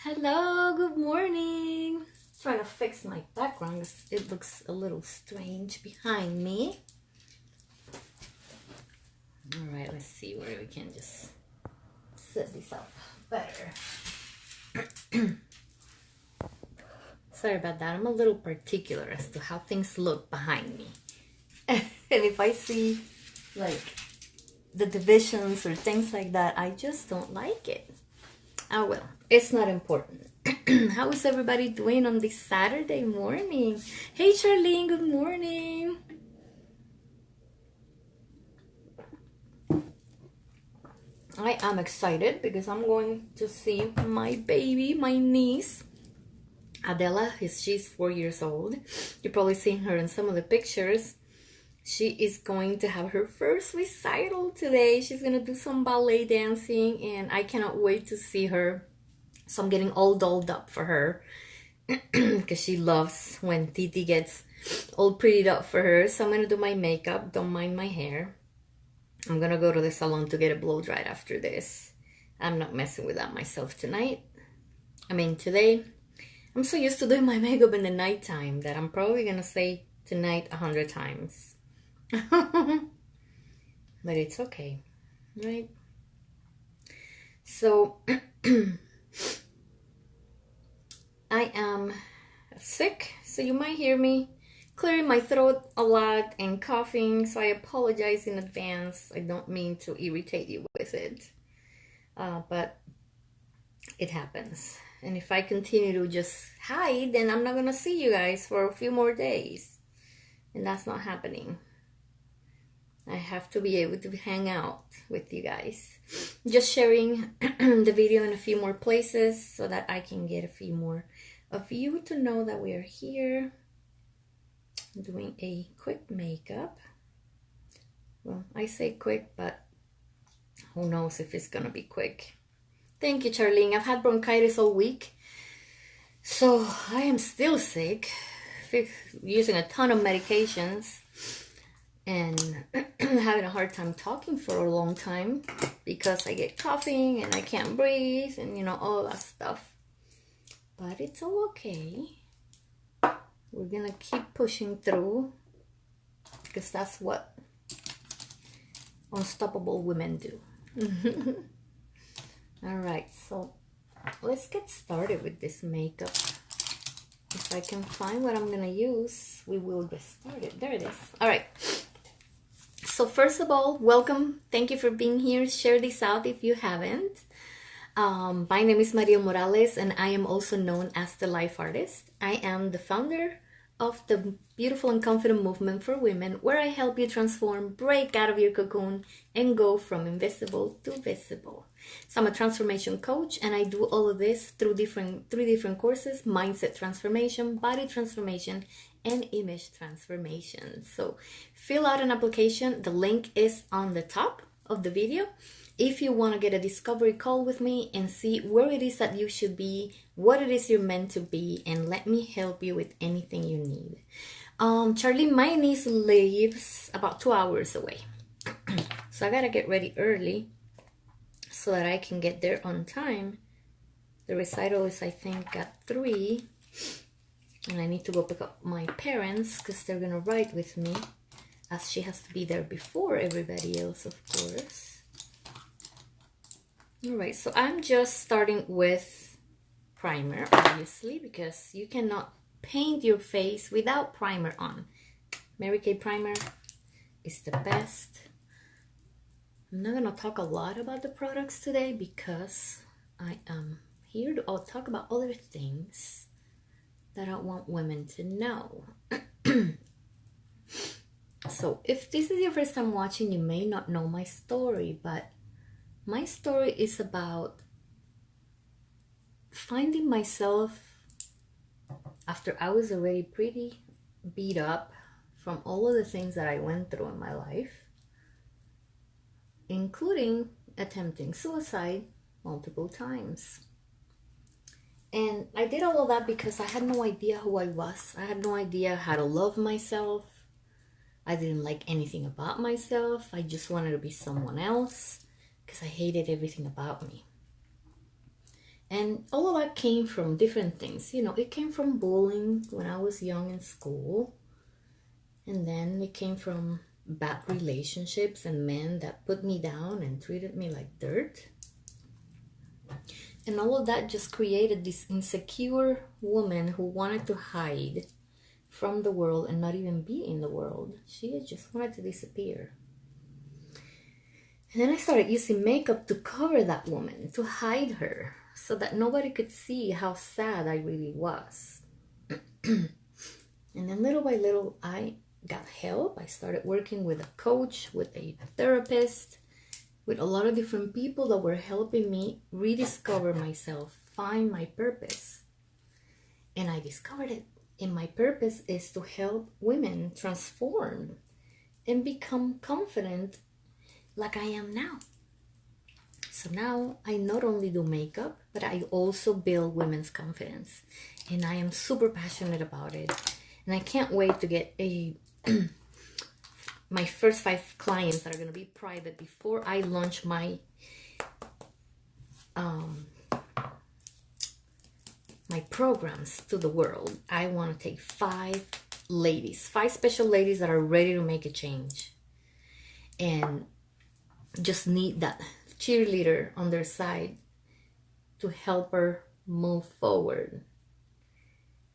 Hello, good morning. Trying to fix my background 'cause it looks a little strange behind me. All right, let's see where we can just set this up better. Sorry about that. I'm a little particular as to how things look behind me. And if I see like the divisions or things like that, I just don't like it. Oh well, it's not important. How is everybody doing on this Saturday morning? Hey Charlene, good morning. I am excited because I'm going to see my baby, my niece, Adela. She's 4 years old. You've probably seen her in some of the pictures. She is going to have her first recital today. She's going to do some ballet dancing and I cannot wait to see her. So I'm getting all dolled up for her because she loves when Titi gets all prettied up for her. So I'm going to do my makeup. Don't mind my hair. I'm going to go to the salon to get it blow dried after this. I'm not messing with that myself tonight. Today. I'm so used to doing my makeup in the nighttime that I'm probably going to say tonight 100 times. But it's okay, right? So I am sick, so you might hear me clearing my throat a lot and coughing, so I apologize in advance. I don't mean to irritate you with it, but it happens. And if I continue to just hide, then I'm not gonna see you guys for a few more days, and that's not happening. I have to be able to hang out with you guys. Just sharing the video in a few more places so that I can get a few more of you to know that we are here. I'm doing a quick makeup. Well, I say quick, but who knows if it's gonna be quick. Thank you, Charlene. I've had bronchitis all week, so I am still sick, using a ton of medications. And having a hard time talking for a long time because I get coughing and I can't breathe and all that stuff. But it's all okay. We're gonna keep pushing through because that's what unstoppable women do. All right, so let's get started with this makeup. If I can find what I'm gonna use, we will get started. There it is. All right. So first of all, welcome. Thank you for being here. Share this out if you haven't. My name is Mariel Morales, and I am also known as the Life Artist. I am the founder of the Beautiful and Confident Movement for Women, where I help you transform, break out of your cocoon, and go from invisible to visible. So I'm a transformation coach, and I do all of this through three different courses: mindset transformation, body transformation, and image transformation. So fill out an application. The link is on the top of the video. If you want to get a discovery call with me and see where it is that you should be, what it is you're meant to be, and let me help you with anything you need. Charlie, my niece lives about 2 hours away. So I gotta get ready early so that I can get there on time. The recital is, I think, at 3. And I need to go pick up my parents because they're gonna ride with me, as she has to be there before everybody else, of course. Alright, so I'm just starting with primer, obviously, because you cannot paint your face without primer on. Mary Kay primer is the best. I'm not gonna talk a lot about the products today because I am here to talk about other things that I want women to know. So if this is your first time watching, you may not know my story, but my story is about finding myself after I was already pretty beat up from all of the things that I went through in my life, including attempting suicide multiple times. And I did all of that because I had no idea who I was. I had no idea how to love myself. I didn't like anything about myself. I just wanted to be someone else because I hated everything about me. And all of that came from different things. You know, it came from bullying when I was young in school. And then it came from bad relationships and men that put me down and treated me like dirt. And all of that just created this insecure woman who wanted to hide from the world and not even be in the world. She just wanted to disappear. And then I started using makeup to cover that woman, to hide her, so that nobody could see how sad I really was. And then little by little, I got help. I started working with a coach, with a therapist, with a lot of different people that were helping me rediscover myself, find my purpose. And I discovered it. And my purpose is to help women transform and become confident like I am now. So now I not only do makeup, but I also build women's confidence. And I am super passionate about it. And I can't wait to get my first 5 clients that are going to be private before I launch my my programs to the world. I want to take 5 ladies, 5 special ladies that are ready to make a change and just need that cheerleader on their side to help her move forward.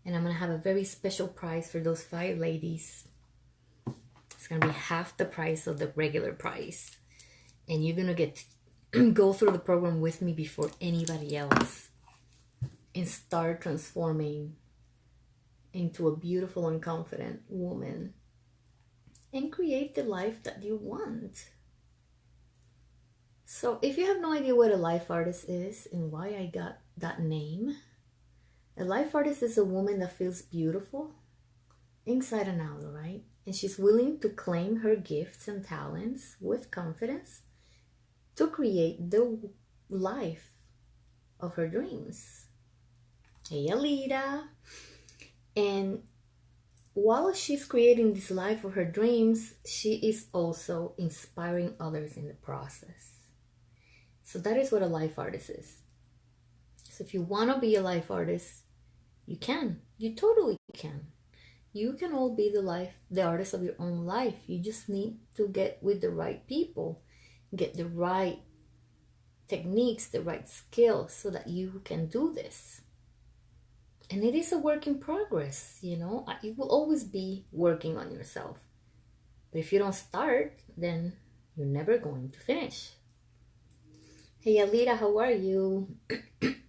And I'm going to have a very special price for those 5 ladies. It's going to be half the price of the regular price. And you're going to get to go through the program with me before anybody else and start transforming into a beautiful and confident woman and create the life that you want. So if you have no idea what a life artist is and why I got that name, a life artist is a woman that feels beautiful inside and out, right? And she's willing to claim her gifts and talents with confidence to create the life of her dreams. Hey, Alita. And while she's creating this life of her dreams, she is also inspiring others in the process. So that is what a life artist is. So if you want to be a life artist, you can. You totally can. You can all be the artist of your own life. You just need to get with the right people, get the right techniques, the right skills so that you can do this. And it is a work in progress, you know. You will always be working on yourself. But if you don't start, then you're never going to finish. Hey, Alita, how are you?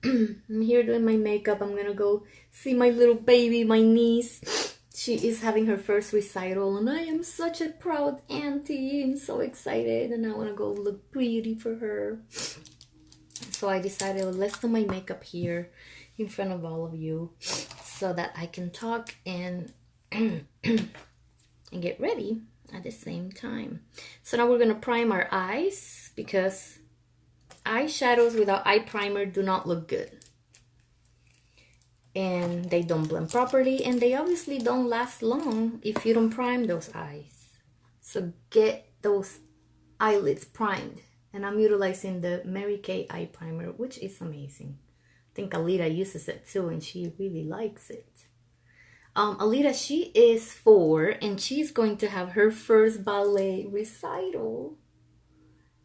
I'm here doing my makeup. I'm going to go see my little baby, my niece. She is having her first recital, and I am such a proud auntie. I'm so excited, and I want to go look pretty for her. So I decided, let's do my makeup here in front of all of you so that I can talk and and get ready at the same time. So now we're going to prime our eyes because eyeshadows without eye primer do not look good. And they don't blend properly, and they obviously don't last long if you don't prime those eyes. So get those eyelids primed. And I'm utilizing the Mary Kay eye primer, which is amazing. I think Alita uses it too, and she really likes it. Alita, she is 4, and she's going to have her first ballet recital.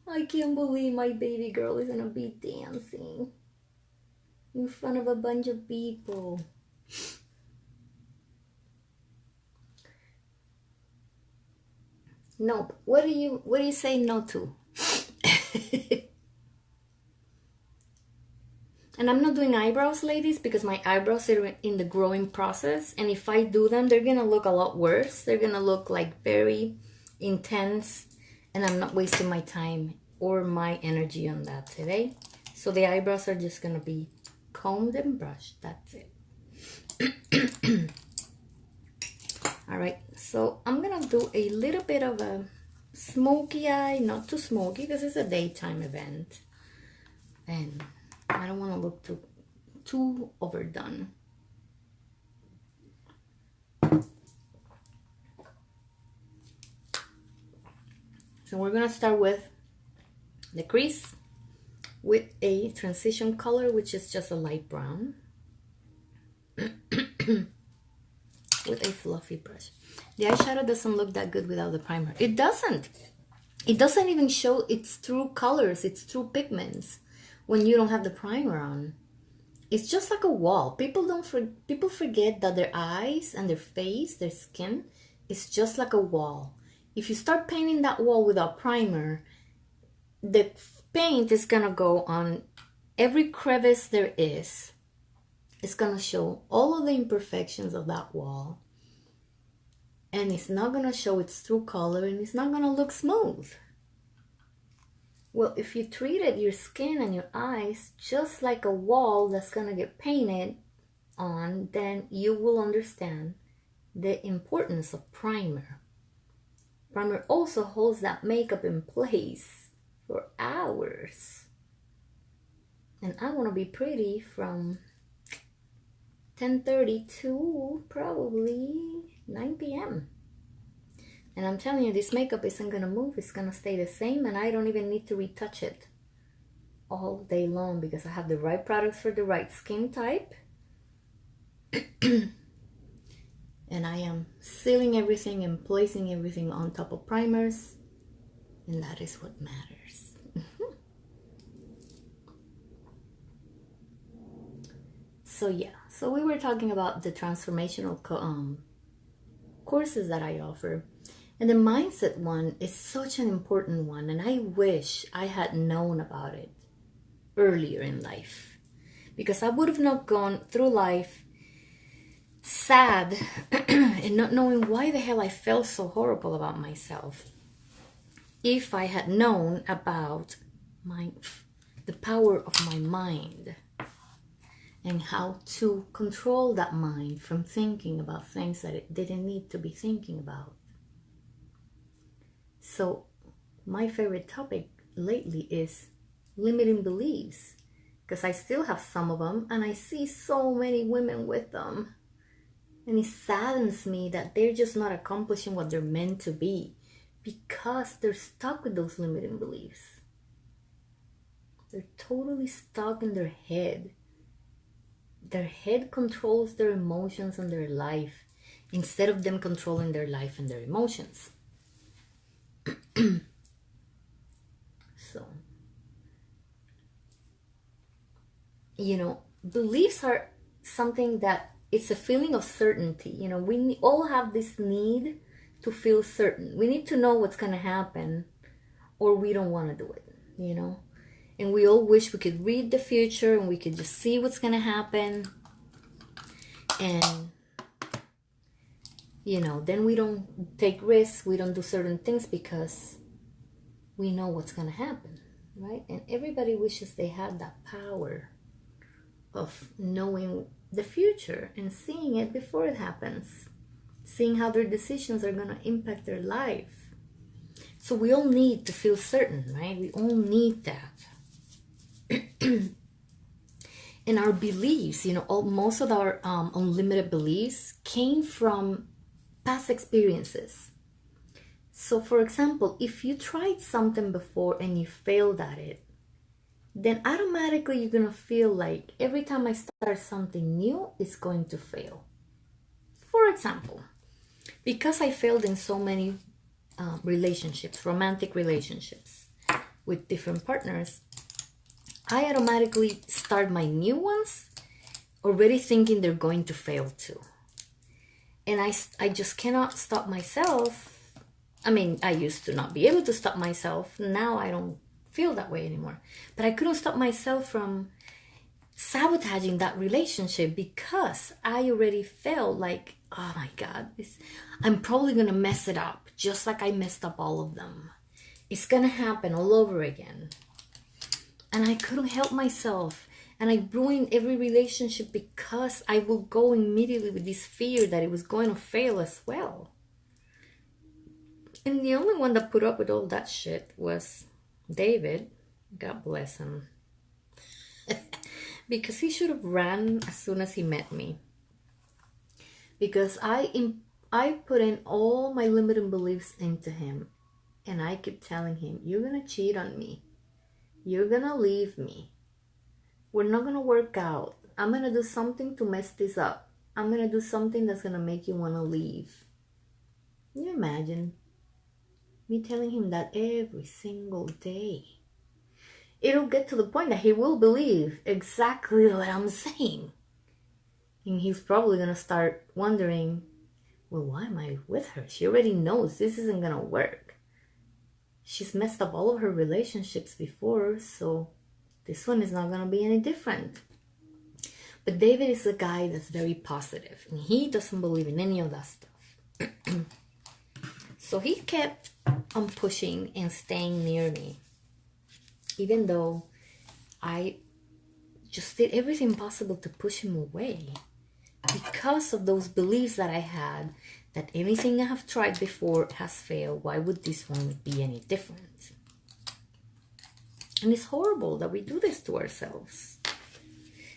I can't believe my baby girl is going to be dancing in front of a bunch of people. Nope. What do you say no to? And I'm not doing eyebrows, ladies, because my eyebrows are in the growing process. And if I do them, they're going to look a lot worse. They're going to look like very intense. And I'm not wasting my time or my energy on that today. So the eyebrows are just going to be combed and brushed. That's it. All right. So I'm going to do a little bit of a smoky eye. Not too smoky because it's a daytime event. And I don't want to look too overdone. So we're going to start with the crease with a transition color, which is just a light brown, with a fluffy brush. The eyeshadow doesn't look that good without the primer. It doesn't. It doesn't even show its true colors, its true pigments when you don't have the primer on. It's just like a wall. People forget that their eyes and their face, their skin, is just like a wall. If you start painting that wall without primer, the paint is gonna go on every crevice there is. It's gonna show all of the imperfections of that wall. And it's not gonna show its true color, and it's not gonna look smooth. Well, if you treated your skin and your eyes just like a wall that's gonna get painted on, then you will understand the importance of primer. Primer also holds that makeup in place for hours. And I want to be pretty from 10:30 to probably 9 p.m. And I'm telling you, this makeup isn't going to move. It's going to stay the same, and I don't even need to retouch it all day long because I have the right products for the right skin type. And I am sealing everything and placing everything on top of primers, and that is what matters. So yeah, so we were talking about the transformational courses that I offer. And the mindset one is such an important one, and I wish I had known about it earlier in life, because I would have not gone through life sad and not knowing why the hell I felt so horrible about myself if I had known about the power of my mind and how to control that mind from thinking about things that it didn't need to be thinking about. So my favorite topic lately is limiting beliefs, because I still have some of them, and I see so many women with them, and it saddens me that they're just not accomplishing what they're meant to be because they're stuck with those limiting beliefs. They're totally stuck in their head. Their head controls their emotions and their life instead of them controlling their life and their emotions. So, beliefs are something that it's a feeling of certainty. We all have this need to feel certain. We need to know what's going to happen, or we don't want to do it, And we all wish we could read the future and we could just see what's going to happen. And, then we don't take risks. We don't do certain things because we know what's going to happen, right? And everybody wishes they had that power of knowing the future and seeing it before it happens, seeing how their decisions are going to impact their life. So we all need to feel certain, right? We all need that. And our beliefs, most of our unlimited beliefs came from past experiences. So for example, if you tried something before and you failed at it, then automatically you're going to feel like every time I start something new, it's going to fail. For example, because I failed in so many relationships, romantic relationships with different partners, I automatically start my new ones already thinking they're going to fail too. And I just cannot stop myself. I mean, I used to not be able to stop myself. Now I don't feel that way anymore. But I couldn't stop myself from sabotaging that relationship because I already felt like, oh my God, I'm probably going to mess it up just like I messed up all of them. It's going to happen all over again. And I couldn't help myself. And I ruined every relationship because I will go immediately with this fear that it was going to fail as well. And the only one that put up with all that shit was David. God bless him. Because he should have ran as soon as he met me. Because I put in all my limiting beliefs into him. And I kept telling him, you're going to cheat on me. You're gonna leave me. We're not gonna work out. I'm gonna do something to mess this up. I'm gonna do something that's gonna make you wanna leave. Can you imagine me telling him that every single day? It'll get to the point that he will believe exactly what I'm saying. And he's probably gonna start wondering, well, why am I with her? She already knows this isn't gonna work. She's messed up all of her relationships before, so this one is not gonna be any different. But David is a guy that's very positive, and he doesn't believe in any of that stuff. So he kept on pushing and staying near me, even though I just did everything possible to push him away, because of those beliefs that I had, that anything I have tried before has failed. Why would this one be any different? And it's horrible that we do this to ourselves.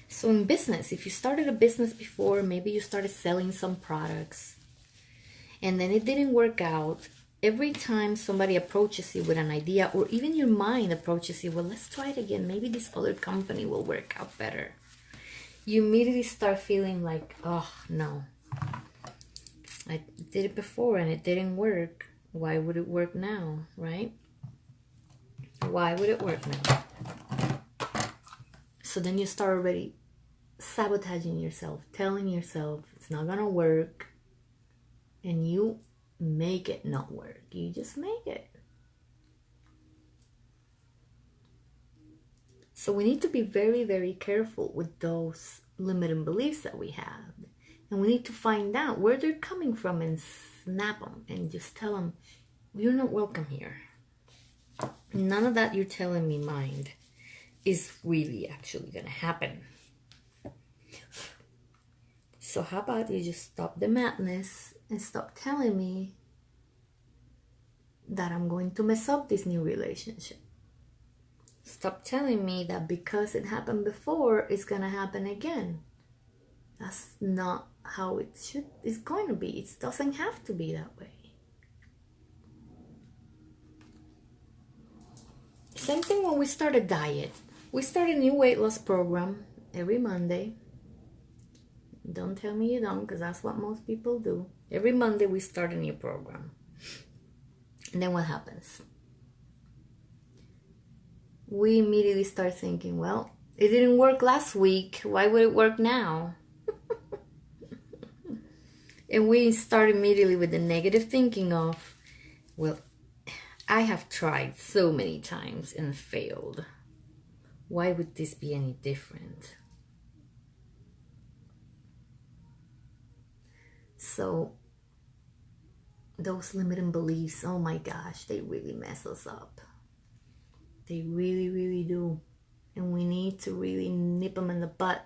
So in business, if you started a business before, maybe you started selling some products, and then it didn't work out. Every time somebody approaches you with an idea, or even your mind approaches you, well, let's try it again. Maybe this other company will work out better. You immediately start feeling like, oh, no. I did it before and it didn't work. Why would it work now, right? Why would it work now? So then you start already sabotaging yourself, telling yourself it's not gonna work, and you make it not work. You just make it. So we need to be very, very careful with those limiting beliefs that we have. And we need to find out where they're coming from and snap them and just tell them, you're not welcome here. None of that you're telling me, mind, is really actually going to happen. So how about you just stop the madness and stop telling me that I'm going to mess up this new relationship. Stop telling me that because it happened before, it's going to happen again. That's not how it's going to be. It doesn't have to be that way. Same thing when we start a diet. We start a new weight loss program every Monday. Don't tell me you don't, because that's what most people do. Every Monday we start a new program. And then what happens? We immediately start thinking, well, it didn't work last week. Why would it work now? And we start immediately with the negative thinking of, well, I have tried so many times and failed. Why would this be any different? So those limiting beliefs, oh my gosh, they really mess us up. They really, really do. And we need to really nip them in the butt.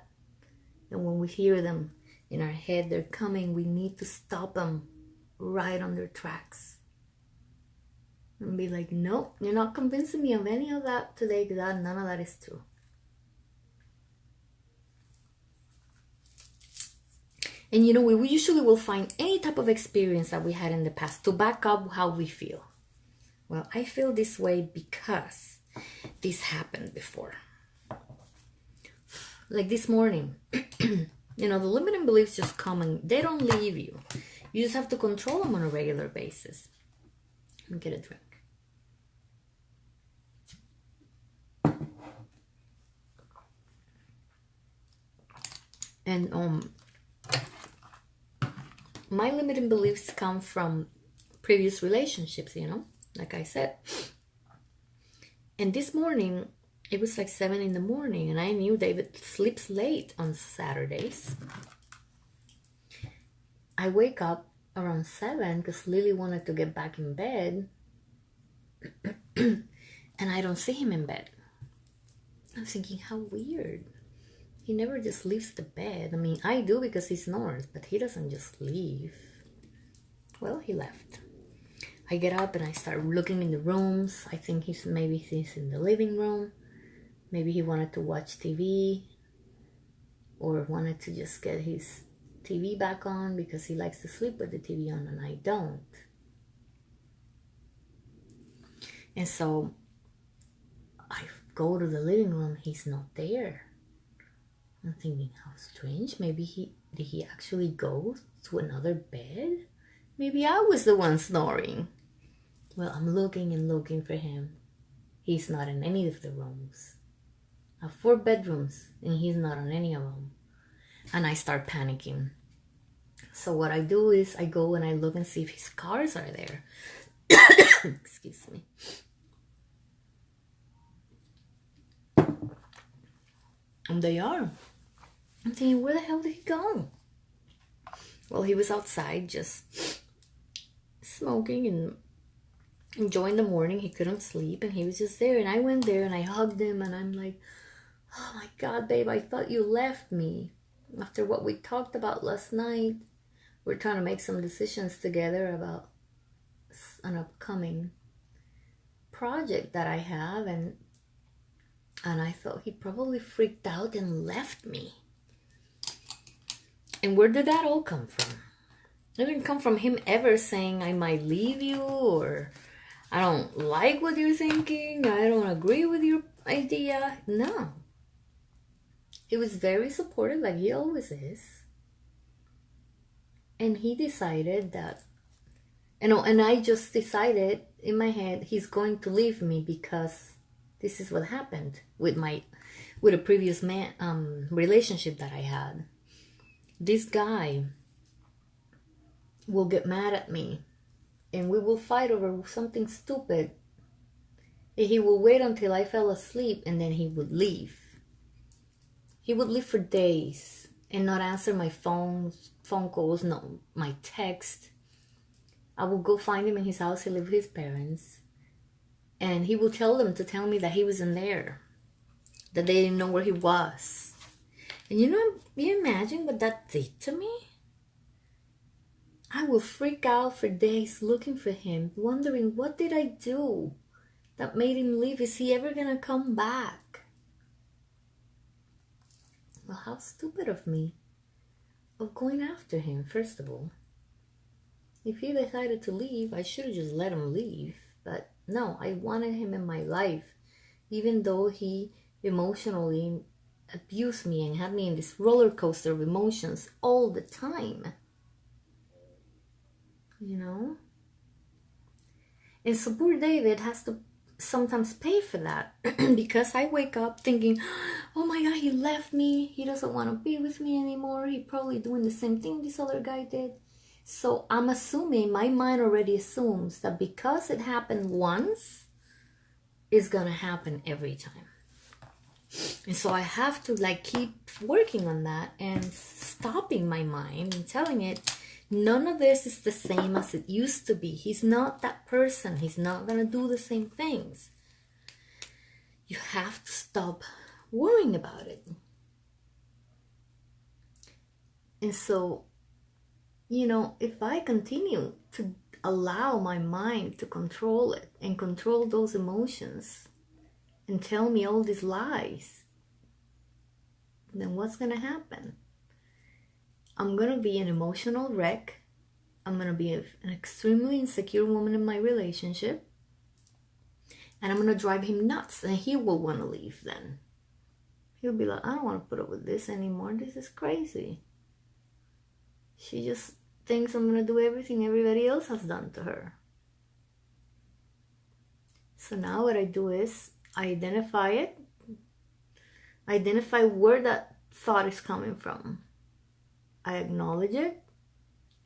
And when we hear them in our head, they're coming, we need to stop them right on their tracks. And be like, nope, you're not convincing me of any of that today, because none of that is true. And you know, we usually will find any type of experience that we had in the past to back up how we feel. Well, I feel this way because this happened before. Like this morning, you know, the limiting beliefs just come and they don't leave you. You just have to control them on a regular basis. Let me get a drink. And my limiting beliefs come from previous relationships, you know, like I said. And this morning, it was like 7 in the morning, and I knew David sleeps late on Saturdays. I wake up around 7 because Lily wanted to get back in bed, and I don't see him in bed. I'm thinking, how weird. He never just leaves the bed. I mean, I do because he snores, but he doesn't just leave. Well, he left. I get up and I start looking in the rooms. I think he's in the living room. Maybe he wanted to watch TV or wanted to just get his TV back on because he likes to sleep with the TV on and I don't. And so I go to the living room. He's not there. I'm thinking, how strange. Maybe did he actually go to another bed? Maybe I was the one snoring. Well, I'm looking and looking for him. He's not in any of the rooms. I have 4 bedrooms and he's not on any of them. And I start panicking. So what I do is I go and I look and see if his cars are there. Excuse me. And they are. I'm thinking, where the hell did he go? Well, he was outside just smoking and enjoying the morning. He couldn't sleep and he was just there. And I went there and I hugged him and I'm like, oh my God, babe, I thought you left me. After what we talked about last night, we're trying to make some decisions together about an upcoming project that I have. And I thought he probably freaked out and left me. And where did that all come from? It didn't come from him ever saying I might leave you, or I don't like what you're thinking, I don't agree with your idea. No. He was very supportive, like he always is. And he decided that, and I just decided in my head, he's going to leave me because this is what happened with a previous relationship that I had. This guy will get mad at me and we will fight over something stupid. And he will wait until I fell asleep and then he would leave. He would leave for days and not answer my phone calls, no, my text. I will go find him in his house. He lived with his parents. And he will tell them to tell me that he wasn't there, that they didn't know where he was. And you imagine what that did to me? I will freak out for days looking for him, wondering what did I do that made him leave? Is he ever gonna come back? Well, how stupid of me of going after him, first of all. If he decided to leave, I should have just let him leave. But no, I wanted him in my life, even though he emotionally abused me and had me in this roller coaster of emotions all the time. You know? And so poor David has to sometimes pay for that because I wake up thinking, oh my God, he left me. He doesn't want to be with me anymore. He probably doing the same thing this other guy did. So I'm assuming, my mind already assumes that because it happened once, it's going to happen every time. And so I have to keep working on that and stopping my mind and telling it, none of this is the same as it used to be. He's not that person. He's not going to do the same things. You have to stop worrying about it. And so, if I continue to allow my mind to control it and control those emotions and tell me all these lies, then what's going to happen? I'm going to be an emotional wreck. I'm going to be an extremely insecure woman in my relationship. And I'm going to drive him nuts. And he will want to leave then. He'll be like, I don't want to put up with this anymore. This is crazy. She just thinks I'm going to do everything everybody else has done to her. So now what I do is I identify it. I identify where that thought is coming from. I acknowledge it,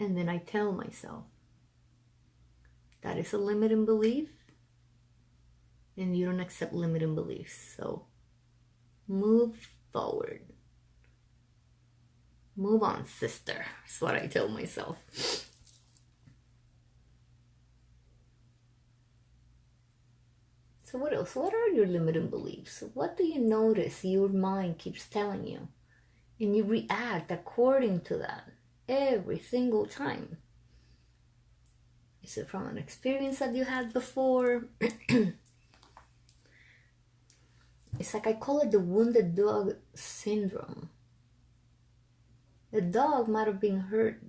and then I tell myself that is a limiting belief, and you don't accept limiting beliefs. So move forward. Move on, sister. That's what I tell myself. So what else? What are your limiting beliefs? What do you notice your mind keeps telling you? And you react according to that every single time. Is it from an experience that you had before? It's like I call it the wounded dog syndrome. The dog might have been hurt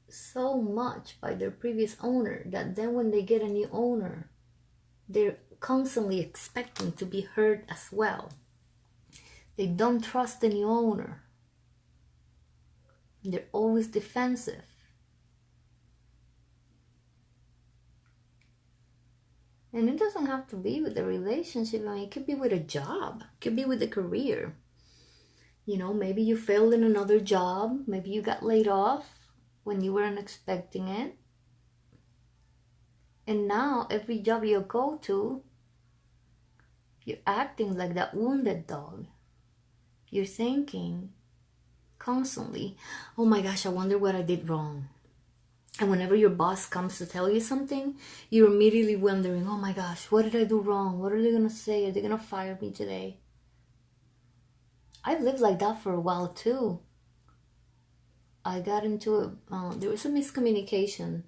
so much by their previous owner that then when they get a new owner, they're constantly expecting to be heard as well. They don't trust the new owner. They're always defensive. And it doesn't have to be with a relationship. I mean, it could be with a job. It could be with a career. You know, maybe you failed in another job. Maybe you got laid off when you weren't expecting it. And now, every job you go to, you're acting like that wounded dog. You're thinking constantly, oh my gosh, I wonder what I did wrong. And whenever your boss comes to tell you something, you're immediately wondering, oh my gosh, what did I do wrong? What are they going to say? Are they going to fire me today? I've lived like that for a while too. I got into there was a miscommunication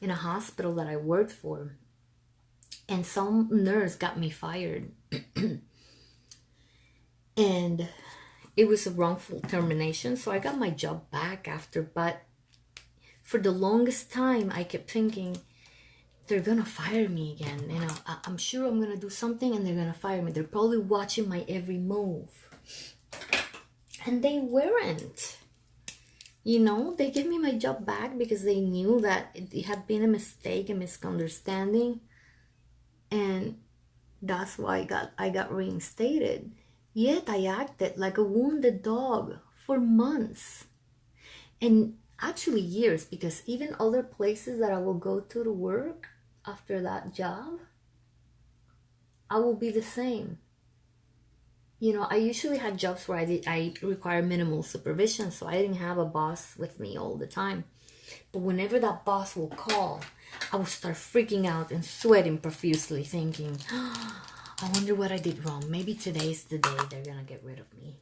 in a hospital that I worked for. And some nurse got me fired. And it was a wrongful termination. So I got my job back after. But for the longest time, I kept thinking, they're going to fire me again. You know, I'm sure I'm going to do something and they're going to fire me. They're probably watching my every move. And they weren't. You know, they gave me my job back because they knew that it had been a mistake, a misunderstanding. And that's why I got reinstated. Yet I acted like a wounded dog for months. And actually years, because even other places that I will go to work after that job, I will be the same. You know, I usually had jobs where I require minimal supervision, so I didn't have a boss with me all the time. But whenever that boss will call, I will start freaking out and sweating profusely, thinking, oh, I wonder what I did wrong. Maybe today's the day they're gonna get rid of me.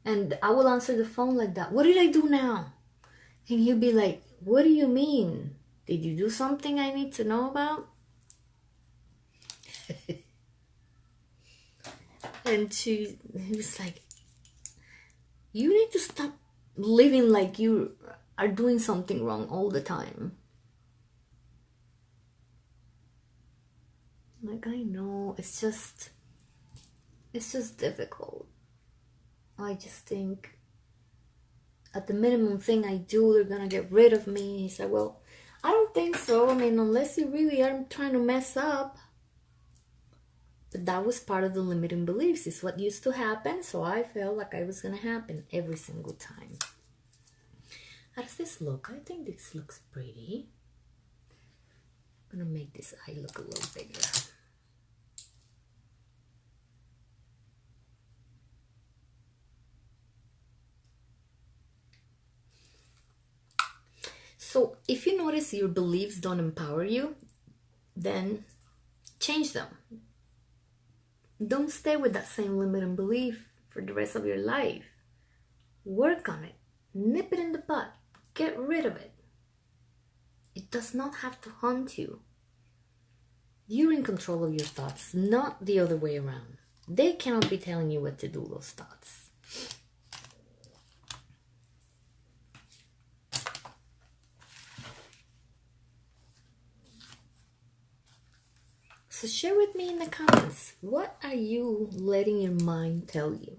And I will answer the phone like that. What did I do now? And he'll be like, what do you mean? Did you do something I need to know about? And he was like, you need to stop living like you are doing something wrong all the time. Like, I know, it's just difficult. I just think at the minimum thing I do, they're gonna get rid of me. He said, well, I don't think so. I mean, unless you really are trying to mess up. But that was part of the limiting beliefs. It's what used to happen, so I felt like it was gonna happen every single time. How does this look? I think this looks pretty. I'm gonna make this eye look a little bigger. So if you notice your beliefs don't empower you, then change them. Don't stay with that same limiting belief for the rest of your life. Work on it. Nip it in the bud. Get rid of it. It does not have to haunt you. You're in control of your thoughts, not the other way around. They cannot be telling you what to do, those thoughts. So share with me in the comments, what are you letting your mind tell you?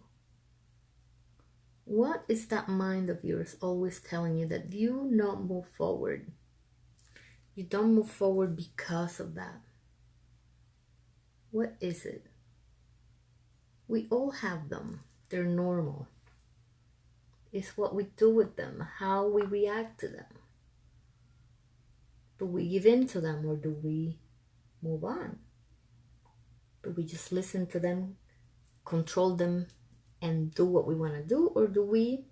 What is that mind of yours always telling you that you not move forward? You don't move forward because of that. What is it? We all have them. They're normal. It's what we do with them, how we react to them. Do we give in to them or do we move on? Do we just listen to them, control them, and do what we want to do? Or do we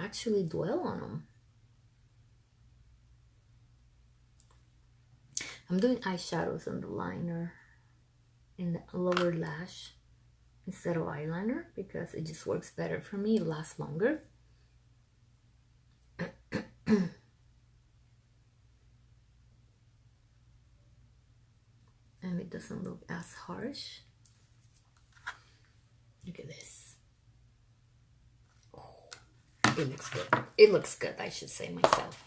actually dwell on them? I'm doing eyeshadows on the liner in the lower lash instead of eyeliner because it just works better for me. It lasts longer. And it doesn't look as harsh. Look at this. Oh, it looks good. It looks good, I should say myself.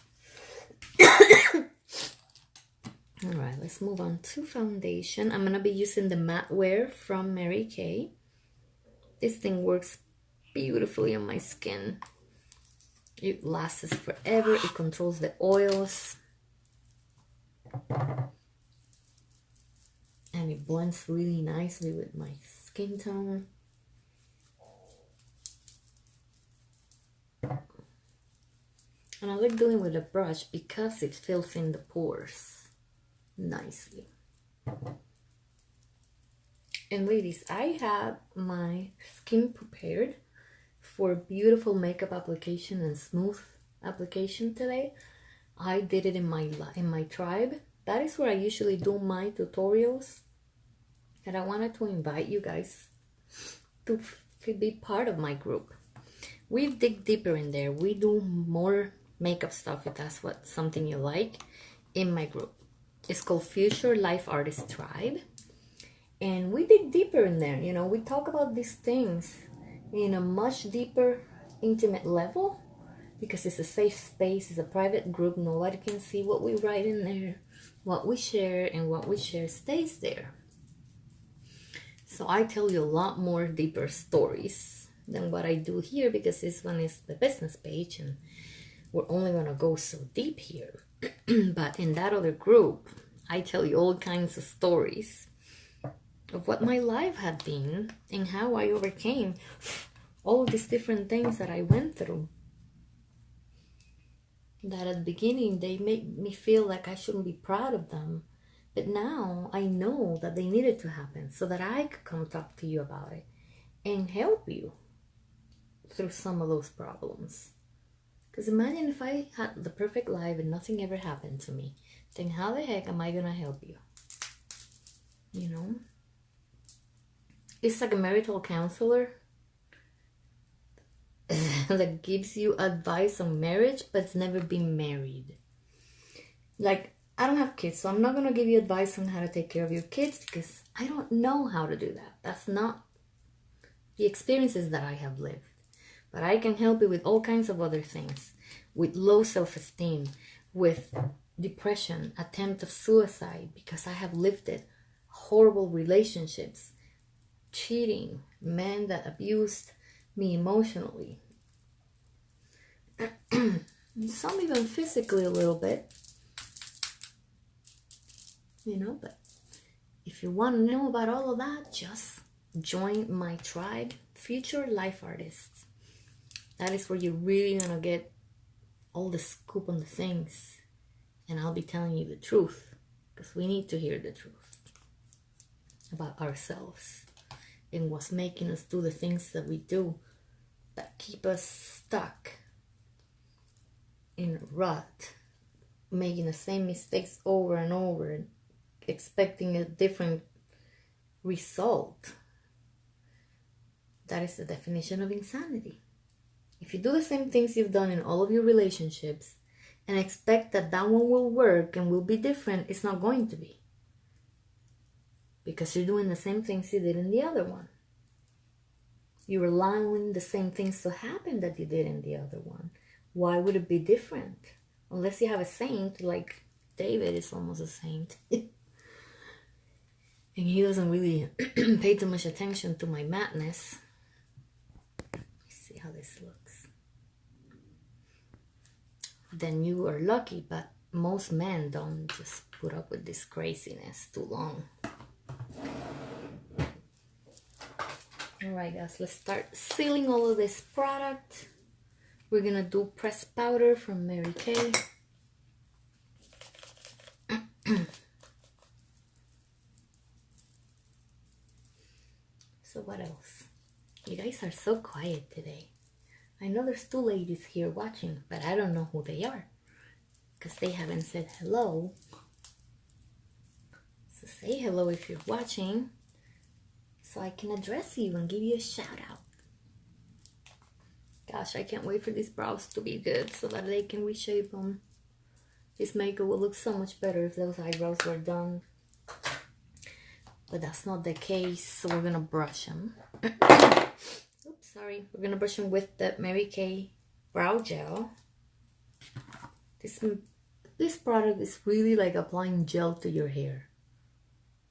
All right, let's move on to foundation. I'm gonna be using the Matte Wear from Mary Kay. This thing works beautifully on my skin. It lasts forever. It controls the oils. And it blends really nicely with my skin tone. And I like doing with a brush because it fills in the pores nicely. And ladies, I have my skin prepared for beautiful makeup application and smooth application today. I did it in my tribe. That is where I usually do my tutorials. And I wanted to invite you guys to be part of my group. We dig deeper in there. We do more makeup stuff if that's something you like in my group. It's called Future Life Artist Tribe. And we dig deeper in there. You know, we talk about these things in a much deeper, intimate level because it's a safe space. It's a private group. Nobody can see what we write in there, what we share, and what we share stays there. So I tell you a lot more deeper stories than what I do here because this one is the business page and we're only going to go so deep here. But in that other group, I tell you all kinds of stories of what my life had been and how I overcame all these different things that I went through. That at the beginning, they made me feel like I shouldn't be proud of them. But now I know that they needed to happen so that I could come talk to you about it and help you through some of those problems. Because imagine if I had the perfect life and nothing ever happened to me, then how the heck am I going to help you? You know? It's like a marital counselor that gives you advice on marriage, but it's never been married. Like, I don't have kids, so I'm not going to give you advice on how to take care of your kids because I don't know how to do that. That's not the experiences that I have lived. But I can help you with all kinds of other things, with low self-esteem, with depression, attempt of suicide, because I have lived it, horrible relationships, cheating, men that abused me emotionally, some even physically a little bit, you know. But if you want to know about all of that, just join my tribe, Future Life Artists. That is where you're really gonna get all the scoop on the things, and I'll be telling you the truth because we need to hear the truth about ourselves and what's making us do the things that we do that keep us stuck in a rut, making the same mistakes over and over and expecting a different result. That is the definition of insanity. If you do the same things you've done in all of your relationships and expect that that one will work and will be different, it's not going to be. Because you're doing the same things you did in the other one. You're allowing the same things to happen that you did in the other one. Why would it be different? Unless you have a saint, like David is almost a saint. And he doesn't really pay too much attention to my madness. Let's see how this looks. Then you are lucky, but most men don't just put up with this craziness too long. Alright guys, let's start sealing all of this product. We're gonna do pressed powder from Mary Kay. So what else? You guys are so quiet today. I know there's 2 ladies here watching, but I don't know who they are because they haven't said hello. So say hello if you're watching so I can address you and give you a shout out. Gosh, I can't wait for these brows to be good so that they can reshape them. This makeup will look so much better if those eyebrows were done. But that's not the case, so we're gonna brush them. Oops, sorry. We're gonna brush them with the Mary Kay brow gel. This This product is really like applying gel to your hair.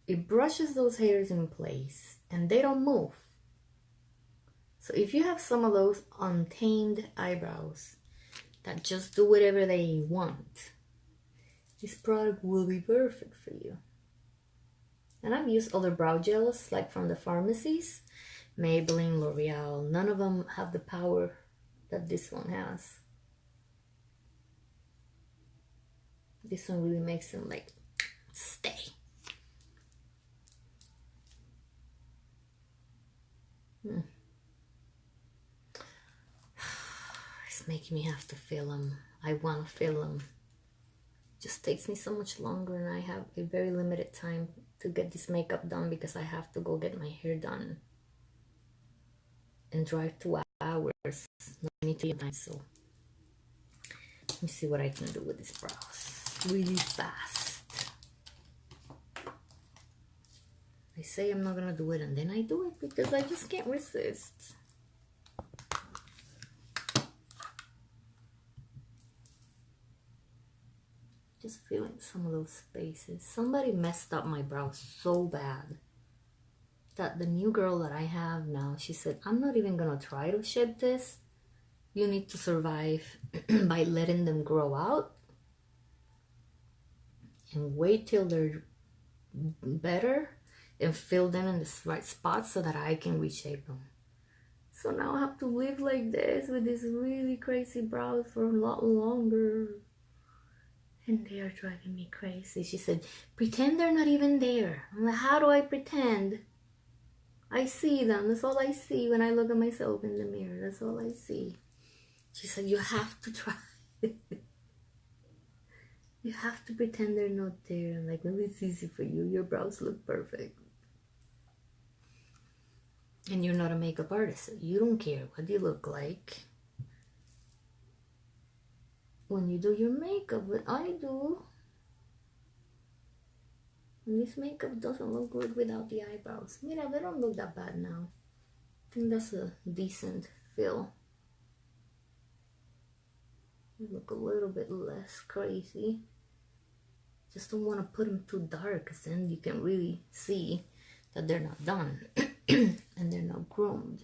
It brushes those hairs in place and they don't move. So if you have some of those untamed eyebrows that just do whatever they want, this product will be perfect for you. And I've used other brow gels like from the pharmacies, Maybelline, L'Oreal. None of them have the power that this one has. This one really makes them like stay. It's making me have to fill them. I want to fill them. Just takes me so much longer, and I have a very limited time to get this makeup done because I have to go get my hair done and drive 2 hours. I need to get time, so let me see what I can do with these brows really fast. I say I'm not gonna do it and then I do it because I just can't resist. Just feeling some of those spaces. Somebody messed up my brows so bad that the new girl that I have now, she said, I'm not even gonna try to shed this. You need to survive by letting them grow out and wait till they're better and fill them in the right spots so that I can reshape them. So now I have to live like this with these really crazy brows for a lot longer. And they are driving me crazy. She said, pretend they're not even there. I'm like, how do I pretend? I see them. That's all I see when I look at myself in the mirror. That's all I see. She said, you have to try. You have to pretend they're not there. I'm like, well, it's easy for you. Your brows look perfect. And you're not a makeup artist. So you don't care what you look like when you do your makeup, but I do. And this makeup doesn't look good without the eyebrows. Mira, they don't look that bad now. I think that's a decent fill. They look a little bit less crazy. Just don't want to put them too dark because then you can really see that they're not done and they're not groomed.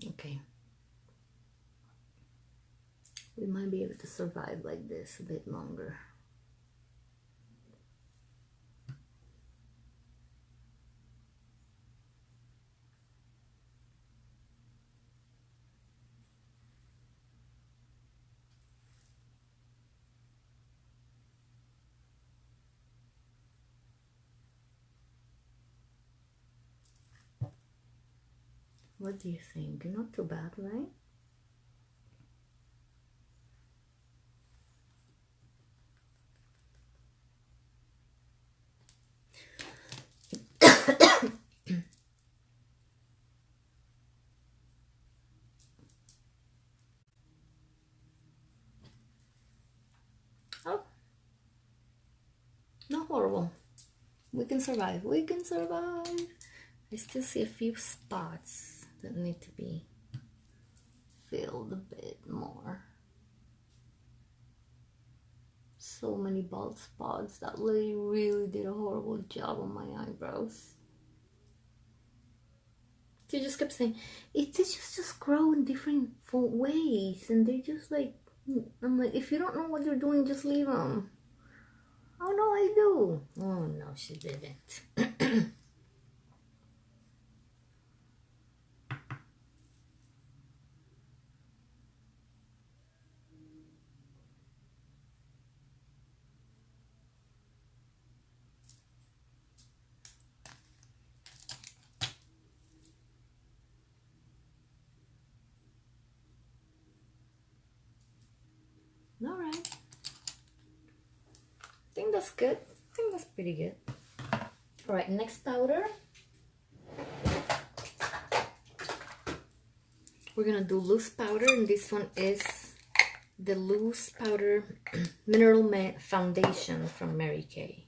Okay. We might be able to survive like this a bit longer. What do you think? Not too bad, right? Oh, not horrible. We can survive. We can survive. I still see a few spots that need to be filled a bit more. So many bald spots. That lady really did a horrible job on my eyebrows. She just kept saying, it just grow in different ways, and they just like, I'm like, if you don't know what you're doing, just leave them. Oh no, I do. Oh no, she didn't. All right. I think that's good. I think that's pretty good. All right, next powder. We're gonna do loose powder, and this one is the loose powder mineral foundation from Mary Kay.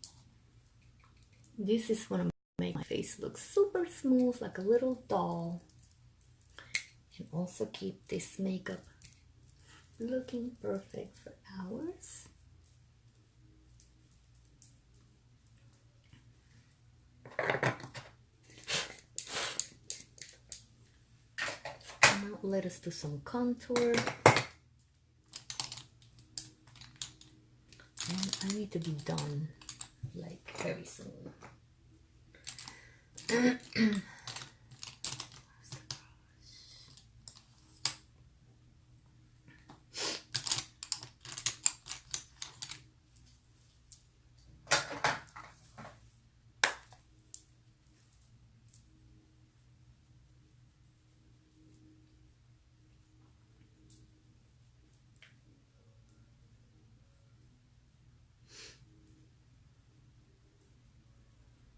This is what I'm make my face look super smooth like a little doll, and also keep this makeup looking perfect for hours. Now let us do some contour, and I need to be done like very soon.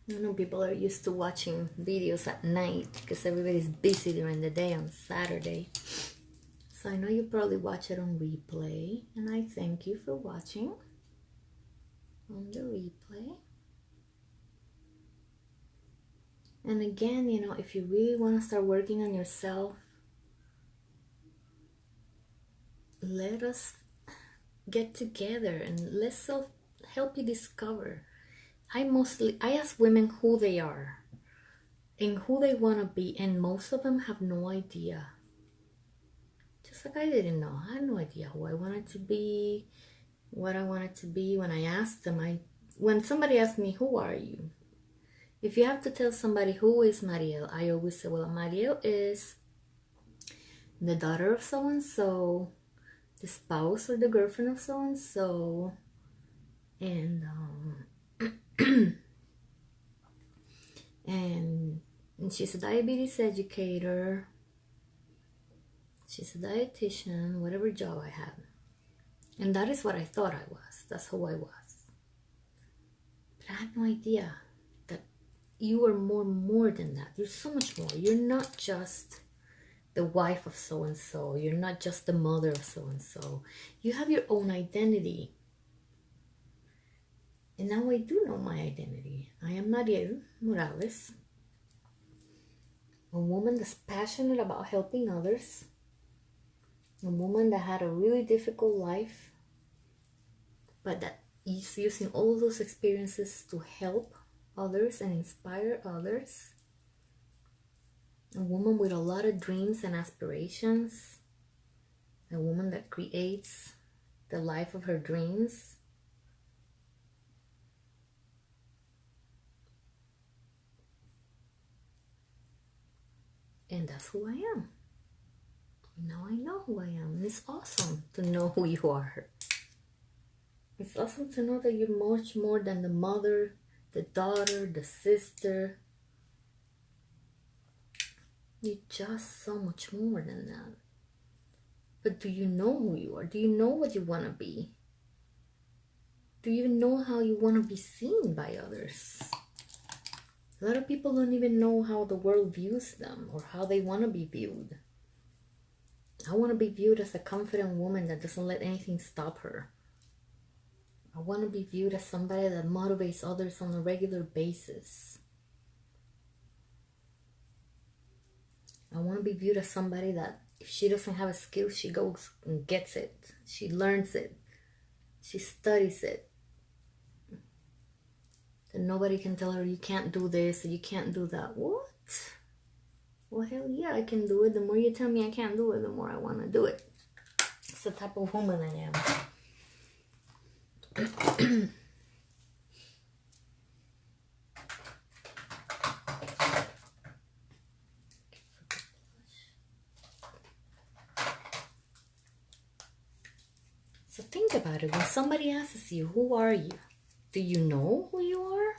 I know people are used to watching videos at night because everybody's busy during the day on Saturday. So I know you probably watch it on replay, and I thank you for watching on the replay. And again, you know, if you really want to start working on yourself, let us get together and let's help you discover. I ask women who they are and who they want to be, and most of them have no idea. Just like I didn't know. I had no idea who I wanted to be, what I wanted to be. When I asked them, when somebody asked me, who are you? If you have to tell somebody who is Mariel, I always say, well, Mariel is the daughter of so-and-so, the spouse or the girlfriend of so-and-so, and and she's a diabetes educator, she's a dietitian, whatever job I have. And that is what I thought I was. That's who I was. But I had no idea that you are more than that. You're so much more. You're not just the wife of so-and-so. You're not just the mother of so-and-so. You have your own identity. And now I do know my identity. I am Mariel Morales, a woman that's passionate about helping others, a woman that had a really difficult life, but that is using all those experiences to help others and inspire others, a woman with a lot of dreams and aspirations, a woman that creates the life of her dreams. And that's who I am. Now I know who I am. It's awesome to know who you are. It's awesome to know that you're much more than the mother, the daughter, the sister. You're just so much more than that. But do you know who you are? Do you know what you want to be? Do you know how you want to be seen by others? A lot of people don't even know how the world views them or how they want to be viewed. I want to be viewed as a confident woman that doesn't let anything stop her. I want to be viewed as somebody that motivates others on a regular basis. I want to be viewed as somebody that if she doesn't have a skill, she goes and gets it. She learns it. She studies it. And nobody can tell her, you can't do this or you can't do that. What? Well, hell yeah, I can do it. The more you tell me I can't do it, the more I want to do it. It's the type of woman I am. So think about it. When somebody asks you, who are you? Do you know who you are?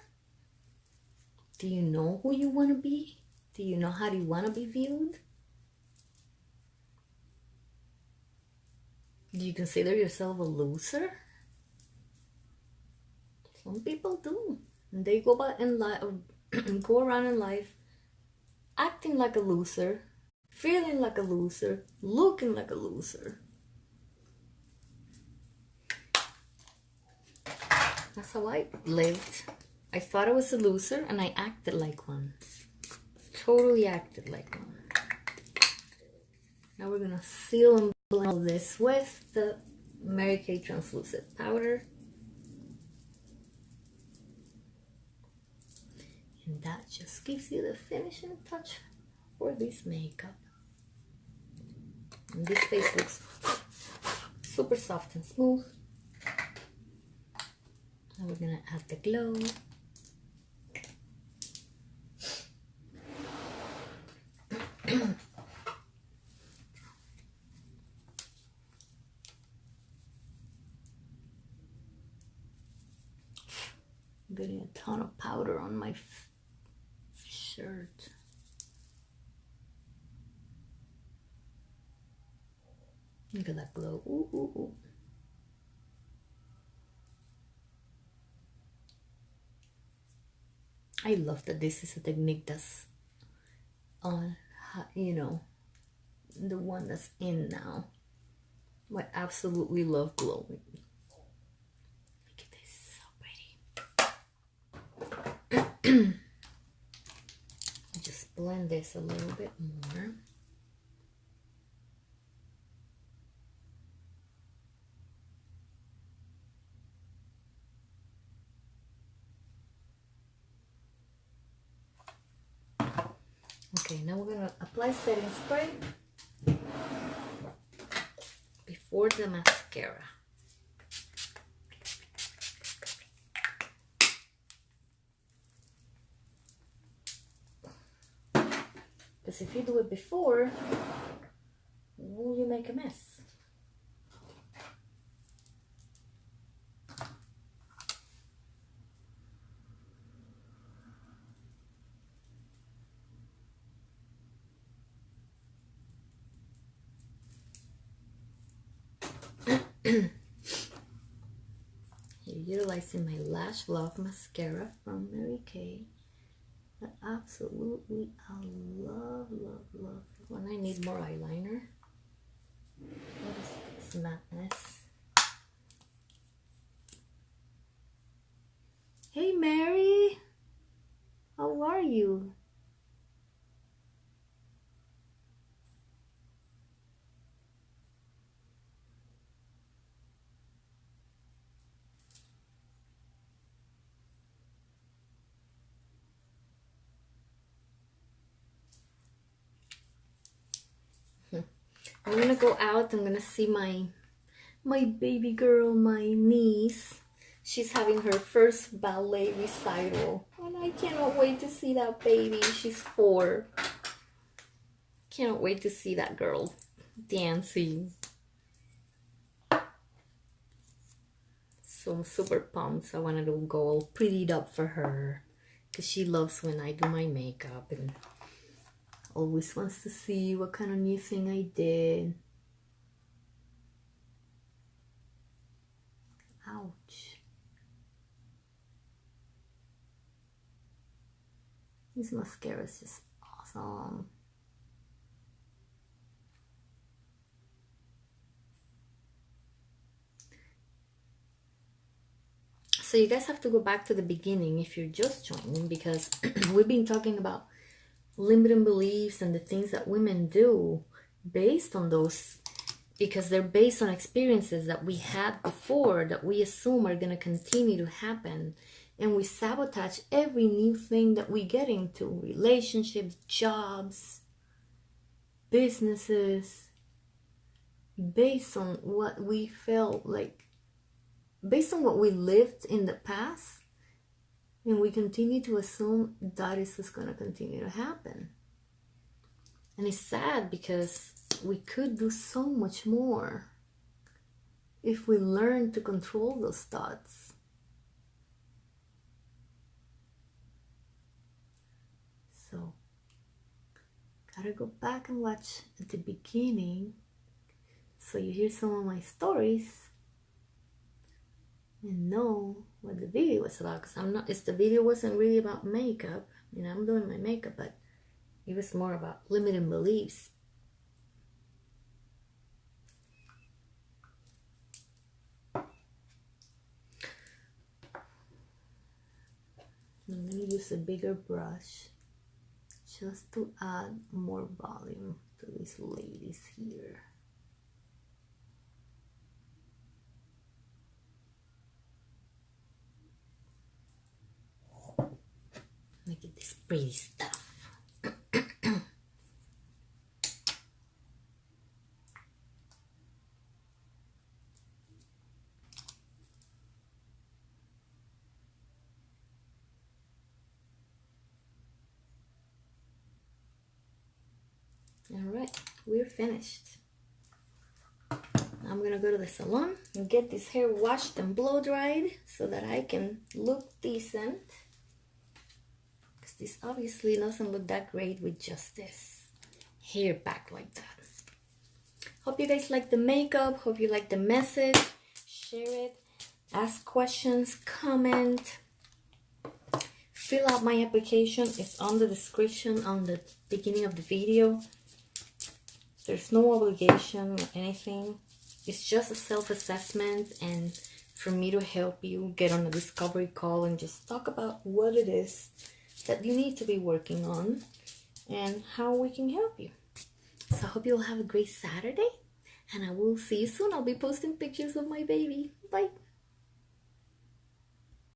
Do you know who you want to be? Do you know how you want to be viewed? Do you consider yourself a loser? Some people do. They go about in life, go around in life acting like a loser, feeling like a loser, looking like a loser. That's how I lived. I thought I was a loser and I acted like one. Totally acted like one. Now we're gonna seal and blend all this with the Mary Kay translucent powder. And that just gives you the finishing touch for this makeup. And this face looks super soft and smooth. Now we're gonna add the glow. I'm getting a ton of powder on my shirt. Look at that glow. Ooh, ooh, ooh. I love that this is a technique that's on, you know, the one that's in now. I absolutely love glowing. Look at this, so pretty. Just blend this a little bit more. Okay, now we're gonna apply setting spray before the mascara. Because if you do it before, will you make a mess? Here, utilizing my Lash Love mascara from Mary Kay. But absolutely, I love, love, love. When I need more eyeliner. What is this madness? Hey, Mary. How are you? I'm gonna go out. I'm gonna see my baby girl, my niece. She's having her first ballet recital, and I cannot wait to see that baby. She's 4. Cannot wait to see that girl dancing. So I'm super pumped. So I wanted to go all prettied up for her because she loves when I do my makeup and always wants to see what kind of new thing I did. Ouch. This mascara is just awesome. So you guys have to go back to the beginning if you're just joining, because we've been talking about limiting beliefs and the things that women do based on those, because they're based on experiences that we had before that we assume are going to continue to happen, and we sabotage every new thing that we get into: relationships, jobs, businesses, based on what we felt like, based on what we lived in the past, and we continue to assume that is what's going to continue to happen. And it's sad because we could do so much more if we learn to control those thoughts. So, gotta go back and watch at the beginning so you hear some of my stories and know what the video was about. Because the video wasn't really about makeup. I mean, I'm doing my makeup, but it was more about limiting beliefs. I'm going to use a bigger brush just to add more volume to these ladies here. Look at this pretty stuff. All right, we're finished. I'm gonna go to the salon and get this hair washed and blow dried so that I can look decent. Because this obviously doesn't look that great with just this hair back like that. Hope you guys like the makeup. Hope you like the message. Share it. Ask questions. Comment. Fill out my application. It's on the description on the beginning of the video. There's no obligation or anything. It's just a self-assessment and for me to help you get on a discovery call and just talk about what it is that you need to be working on and how we can help you. So I hope you'll have a great Saturday and I will see you soon. I'll be posting pictures of my baby. Bye.